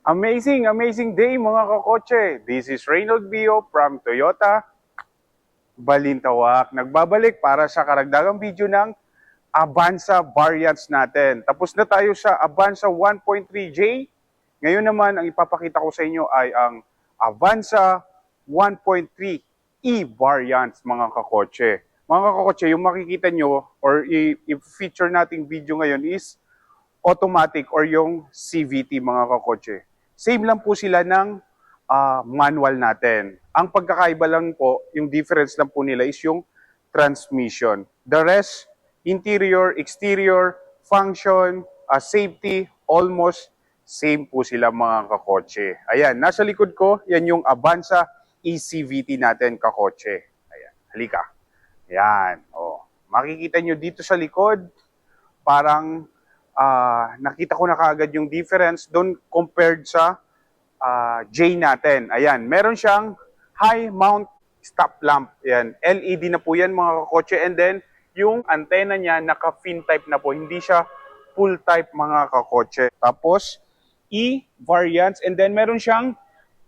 Amazing day mga kakotse. This is Reynold Bio from Toyota Balintawak. Nagbabalik para sa karagdagang video ng Avanza variants natin. Tapos na tayo sa Avanza 1.3J. Ngayon naman, ang ipapakita ko sa inyo ay ang Avanza 1.3E variants mga kakotse. Mga kakotse, yung makikita nyo or i-feature nating video ngayon is automatic or yung CVT mga kakotse. Same lang po sila ng manual natin. Ang pagkakaiba lang po, yung difference lang po nila is yung transmission. The rest, interior, exterior, function, safety, almost same po sila mga kakotse. Ayan, nasa likod ko, yan yung Avanza eCVT natin kakotse. Ayan, halika. Ayan, oh. Makikita nyo dito sa likod, parang nakita ko na kaagad yung difference doon compared sa J natin. Ayan, meron siyang high mount stop lamp. Ayan, LED na po yan mga kakotse. And then, yung antenna niya naka-fin type na po. Hindi siya full type mga kakotse. Tapos, E variants. And then, meron siyang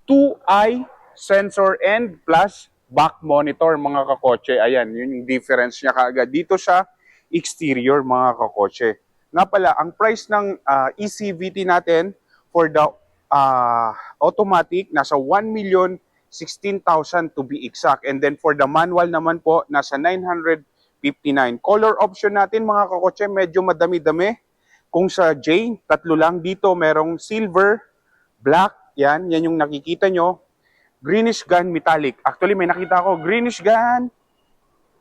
2-eye sensor and plus back monitor mga kakotse. Ayan, yun yung difference niya kaagad dito sa exterior mga kakotse. Nga pala, ang price ng eCVT natin for the automatic, nasa 1,016,000 to be exact. And then for the manual naman po, nasa 959. Color option natin mga kakotse, medyo madami-dami. Kung sa J, tatlo lang. Dito merong silver, black, yan yung nakikita nyo. Greenish gun metallic. Actually, may nakita ako, greenish gun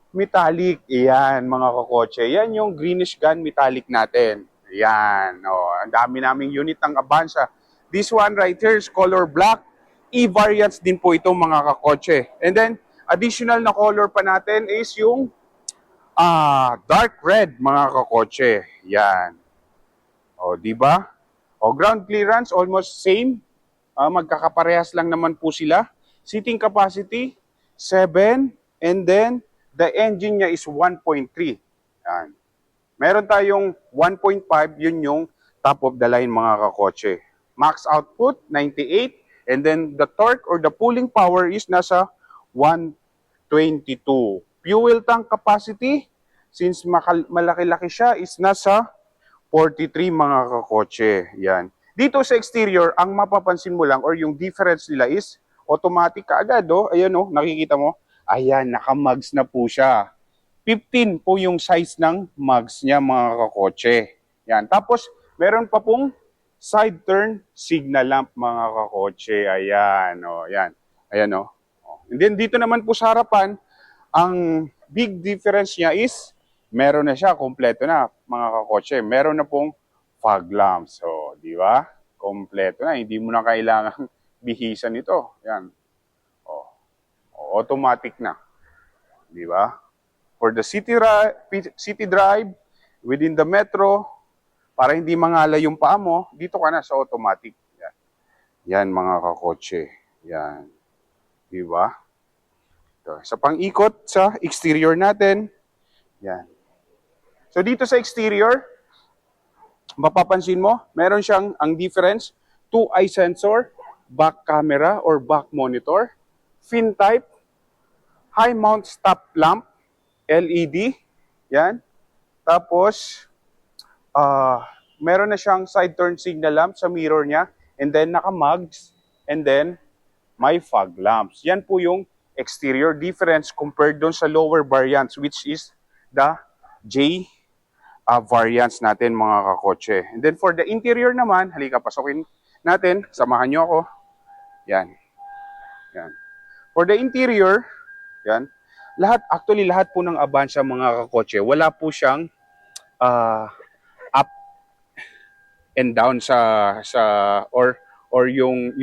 metallic. Iyan, mga kakotse. Yan yung greenish gun metallic natin. Yan. Oh, ang dami naming unit ng Avanza. This one right here is color black. E-variants din po ito mga kakotse. And then, additional na color pa natin is yung dark red mga kakotse. Yan. O, di ba? O, ground clearance, almost same. Magkakaparehas lang naman po sila. Seating capacity, 7. And then, the engine niya is 1.3. Yan. Meron tayong 1.5, yun yung top of the line mga kakotse. Max output, 98. And then the torque or the pulling power is nasa 122. Fuel tank capacity, since malaki-laki siya, is nasa 43 mga kakotse. Yan. Dito sa exterior, ang mapapansin mo lang or yung difference nila is automatic kaagad. Oh. Ayan, oh, nakikita mo. Ayan, naka-mugs na po siya. 15 po yung size ng mugs niya mga kakotse. Yan. Tapos, meron pa pong side turn signal lamp mga kakotse. Ayan, o. Yan. Ayan, o. And then, dito naman po sa harapan, ang big difference niya is, meron na siya, kompleto na mga kakotse. Meron na pong fog lamps. So, di ba? Kompleto na. Hindi mo na kailangan bihisan ito. Yan. Automatic na. Di ba? For the city drive, within the metro, para hindi mangalay yung paa mo, dito ka na sa automatic. Yan, yan mga kakotse. Yan. Di ba? Sa pang-ikot sa exterior natin. Yan. So dito sa exterior, mapapansin mo, meron siyang ang difference, 2-eye sensor, back camera or back monitor, fin type, high mount stop lamp, LED, yan. Tapos, meron na siyang side turn signal lamp sa mirror niya, and then naka-mugs, and then may fog lamps. Yan po yung exterior difference compared doon sa lower variants, which is the J variants natin mga kakotse. And then for the interior naman, halika, pasokin natin, samahan nyo ako. Yan. Yan. For the interior, yan. Actually lahat po ng Avanza mga kakotse, wala po siyang up and down or yung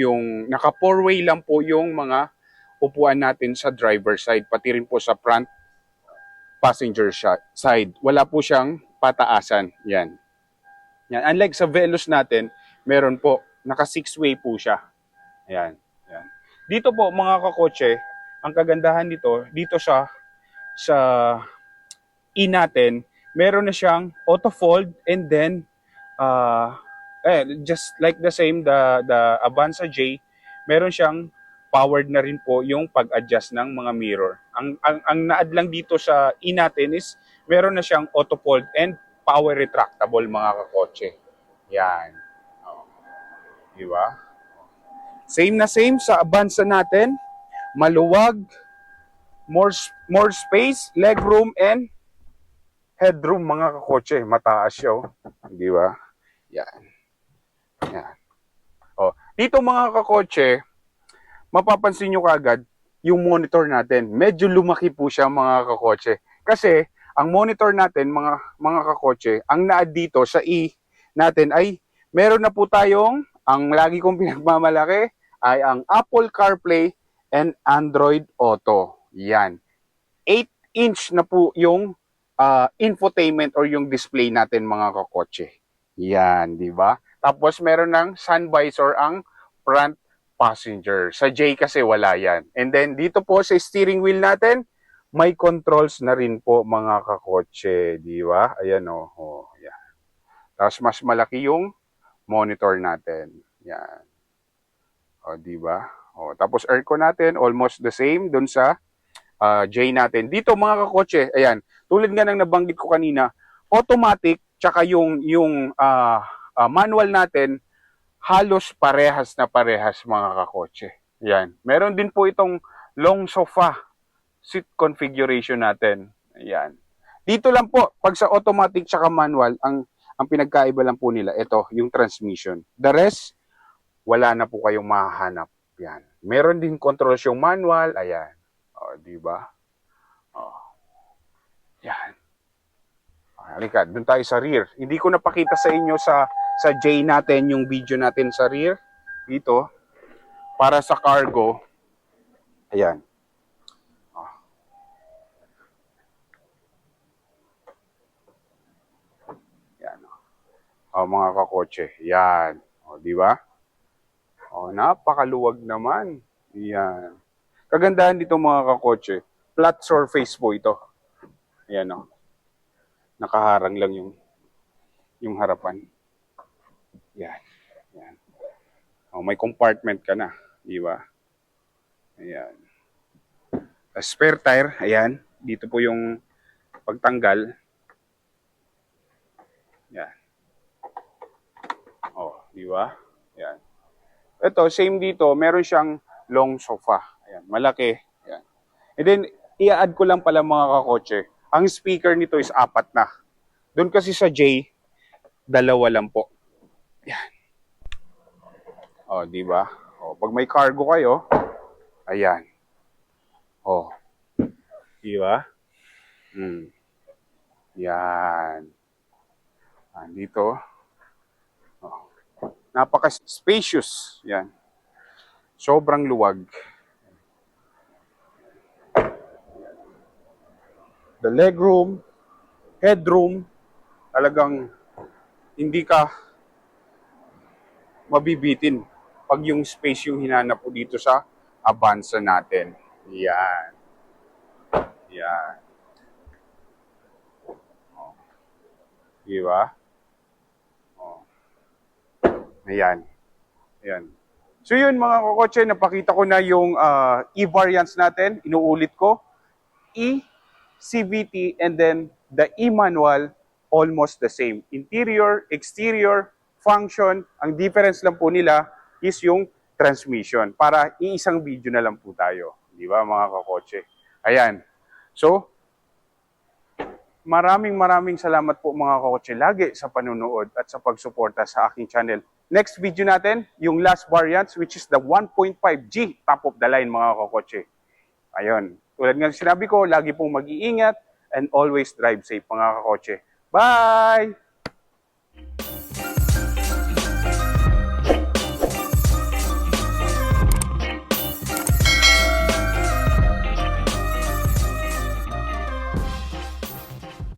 naka four-way lang po yung mga upuan natin sa driver side, pati rin po sa front passenger side. Wala po siyang pataasan. Yan. Yan. Unlike sa Veloz natin, meron po naka six-way po siya. Ayan. Yan. Dito po mga kakotse, ang kagandahan dito sa E natin, meron na siyang auto fold and then just like the same, the Avanza J, meron siyang powered na rin po yung pag-adjust ng mga mirror. Ang naad lang dito sa E natin is meron na siyang auto fold and power retractable mga kakotse. Yan. Oh, di ba? Same na same sa Avanza natin. Maluwag, more space, legroom, and headroom mga kakotse. Mataas siya, oh. Di ba? Yan. Yan. Oh, dito mga kakotse, mapapansin nyo kagad yung monitor natin. Medyo lumaki po siya mga kakotse. Kasi ang monitor natin mga kakotse, ang naad dito sa E natin ay meron na po tayong, ang lagi kong pinagmamalaki ay ang Apple CarPlay and Android Auto. Yan. 8-inch na po yung infotainment or yung display natin mga kakotse. Yan, di ba? Tapos meron ng sun visor ang front passenger. Sa J kasi wala yan. And then dito po sa steering wheel natin, may controls na rin po mga kakotse, di ba? Ayan o. Oh, yan. Tapos mas malaki yung monitor natin. Yan. O, di ba? O, tapos aircon natin, almost the same dun sa J natin. Dito mga kakotse, ayan, tulad nga ng nabanggit ko kanina, automatic, tsaka yung manual natin, halos parehas na parehas mga kakotse. Yan. Meron din po itong long sofa seat configuration natin. Ayan. Dito lang po, pag sa automatic tsaka manual, ang pinagkaiba lang po nila, ito, yung transmission. The rest, wala na po kayong mahahanap. Yan. Meron din controls yung manual. Ayan. O, diba? O. Yan. Halika, dun tayo sa rear. Hindi ko napakita sa inyo sa J natin yung video natin sa rear. Dito. Para sa cargo. Ayan. Oh. Yan. Oh, mga kakotse. Yan. O, di ba? O, napakaluwag naman. Yan. Kagandahan dito mga kakotse. Flat surface po ito. Ayan o. Nakaharang lang yung harapan. Yan. Yan. O, may compartment ka na. Di ba? Ayan. Spare tire. Ayan. Dito po yung pagtanggal. Yan. O, di ba? Yan. Ito, same dito. Meron siyang long sofa. Ayan. Malaki. Ayan. And then, i-add ko lang pala mga kakotse. Ang speaker nito is 4 na. Doon kasi sa J, 2 lang po. Yan. O, di ba? O, pag may cargo kayo, ayan. O. Di ba? Yan. Dito. O. Napaka-spacious. Yan. Sobrang luwag. The legroom, headroom, talagang hindi ka mabibitin pag yung space yung hinanap po dito sa Avanza natin. Yan. Yan. Oh. Diba? Oh. Ayan. Ayan. So yun mga kakotse, napakita ko na yung E-variants natin. Inuulit ko. E, CVT, and then the E-manual, almost the same. Interior, exterior, function, ang difference lang po nila is yung transmission. Para iisang video na lang po tayo. Di ba mga kakotse? Ayan. So, maraming salamat po mga kakotse lagi sa panunood at sa pagsuporta sa aking channel. Next video natin, yung last variants, which is the 1.5G top of the line mga kakotse. Ayun. Tulad nga sinabi ko, lagi pong mag-iingat and always drive safe mga kakotse. Bye!